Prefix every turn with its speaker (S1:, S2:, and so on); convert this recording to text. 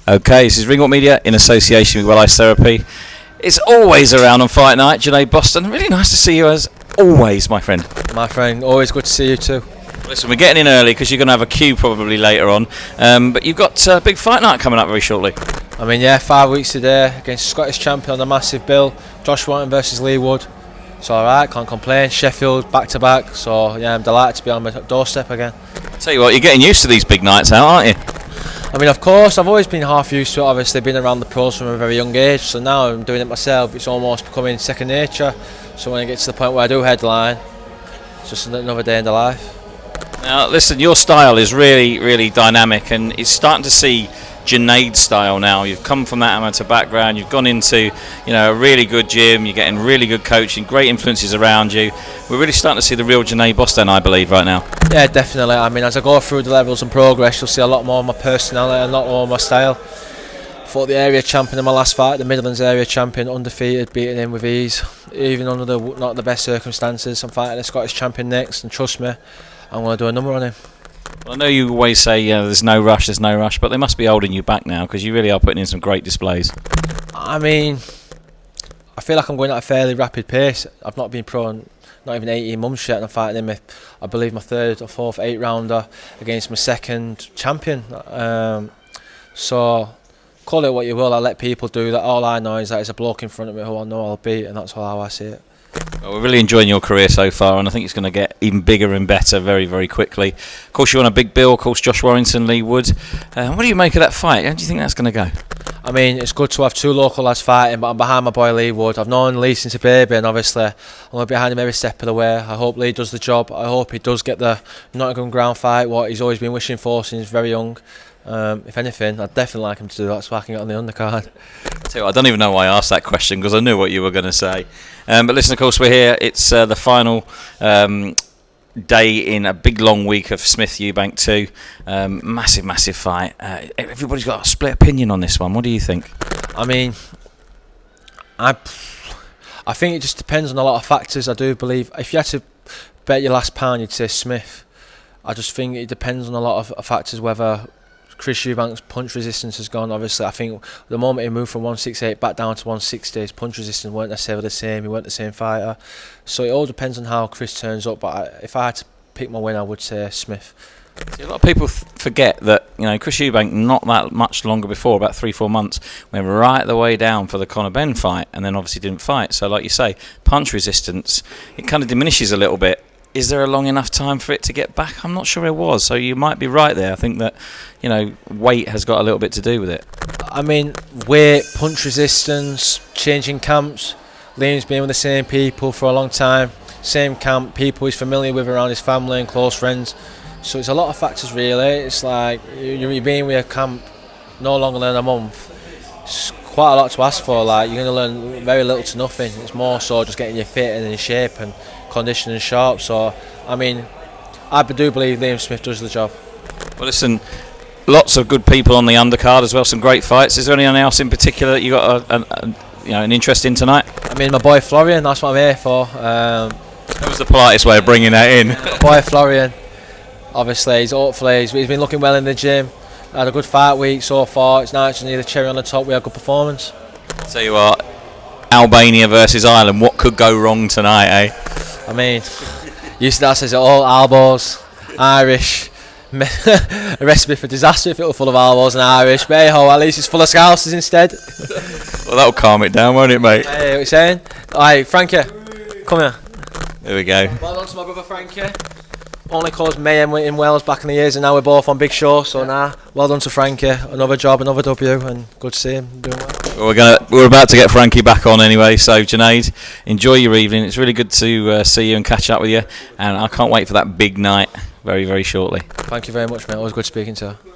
S1: Okay, this is Ringwalk Media in association with Well Ice Therapy. It's always around on Fight Night, JUNAID Bostan. Really nice to see you as always, my friend.
S2: My friend, always good to see you too.
S1: Listen, we're getting in early because you're going to have a queue probably later on, but you've got a big Fight Night coming up very shortly.
S2: I mean, yeah, 5 weeks today against Scottish champion on a massive bill, Josh Warrington versus Leigh. It's alright, can't complain. Sheffield back to back, so yeah, I'm delighted to be on my doorstep again.
S1: Tell you what, you're getting used to these big nights out, aren't you?
S2: I mean, of course, I've always been half used to it, obviously, been around the pros from a very young age, so now I'm doing it myself, it's almost becoming second nature. So when I get to the point where I do headline, it's just another day in the life.
S1: Now, listen, your style is really, really dynamic, and it's starting to see JUNAID style now. You've come from that amateur background, you've gone into, a really good gym, you're getting really good coaching, great influences around you. We're really starting to see the real JUNAID Bostan, I believe, right now.
S2: Yeah, definitely. I mean, as I go through the levels and progress, you'll see a lot more of my personality, a lot more of my style. Fought the area champion in my last fight, the Midlands area champion, undefeated, beating him with ease, even under not the best circumstances. I'm fighting the Scottish champion next, and trust me, I'm going to do a number on him.
S1: Well, I know you always say there's no rush, but they must be holding you back now because you really are putting in some great displays.
S2: I mean, I feel like I'm going at a fairly rapid pace. I've not been pro in not even 18 months yet, and I'm fighting him, I believe, my third or fourth 8-rounder against my second champion. So, call it what you will, I let people do that. All I know is that there's a bloke in front of me who I know I'll beat, and that's how I see it.
S1: Well, we're really enjoying your career so far, and I think it's going to get even bigger and better very, very quickly. Of course, you're on a big bill, of course, Josh Warrington, Leigh. What do you make of that fight? How do you think that's going to go?
S2: I mean, it's good to have two local lads fighting, but I'm behind my boy Leigh. I've known Leigh since a baby, and obviously I'm going to be behind him every step of the way. I hope Leigh does the job. I hope he does get the Nottingham ground fight, what he's always been wishing for since he's very young. If anything, I'd definitely like him to do that so I can get on the undercard.
S1: I don't even know why I asked that question because I knew what you were going to say. But listen, of course, we're here. It's the final day in a big long week of Smith Eubank 2. Massive fight. Everybody's got a split opinion on this one. What do you think?
S2: I mean, I think it just depends on a lot of factors. I do believe if you had to bet your last pound, you'd say Smith. I just think it depends on a lot of factors whether Chris Eubank's punch resistance has gone. Obviously, I think the moment he moved from 168 back down to 160, his punch resistance weren't necessarily the same. He weren't the same fighter. So it all depends on how Chris turns up. But if I had to pick my win, I would say Smith.
S1: See, a lot of people forget that Chris Eubank not that much longer before, about 3-4 months, went right the way down for the Conor Benn fight, and then obviously didn't fight. So, like you say, punch resistance, it kind of diminishes a little bit. Is there a long enough time for it to get back? I'm not sure it was, so you might be right there. I think that, weight has got a little bit to do with it.
S2: I mean, weight, punch resistance, changing camps. Liam's been with the same people for a long time, same camp, people he's familiar with around his family and close friends. So it's a lot of factors, really. It's like you're being with a camp no longer than a month. It's quite a lot to ask for. Like, you're going to learn very little to nothing. It's more so just getting you fit and in shape and conditioning sharp. So I mean, I do believe Liam Smith does the job.
S1: Well, listen, lots of good people on the undercard as well, some great fights. Is there anyone else in particular that you got an interest in tonight?
S2: I mean, my boy Florian, that's what I'm here for.
S1: That was the politest way of bringing that in.
S2: Boy Florian, obviously he's been looking well in the gym, had a good fight week so far. It's nice to need the cherry on the top. We had a good performance.
S1: Tell you what, Albania versus Ireland, what could go wrong tonight, eh?
S2: I mean, used to that says it all, elbows, Irish, a recipe for disaster if it were full of elbows and Irish, but hey ho, at least it's full of Scousers instead.
S1: Well, that'll calm it down, won't it, mate?
S2: Hey, what you saying? Alright, Frankie, come here.
S1: There we go.
S2: Well done to my brother Frankie. Only caused mayhem in Wales back in the years, and now we're both on big show, so well done to Frankie. Another job, another W, and good to see him doing well.
S1: We're about to get Frankie back on anyway, so JUNAID, enjoy your evening. It's really good to see you and catch up with you, and I can't wait for that big night very, very shortly.
S2: Thank you very much, mate. Always good speaking to you.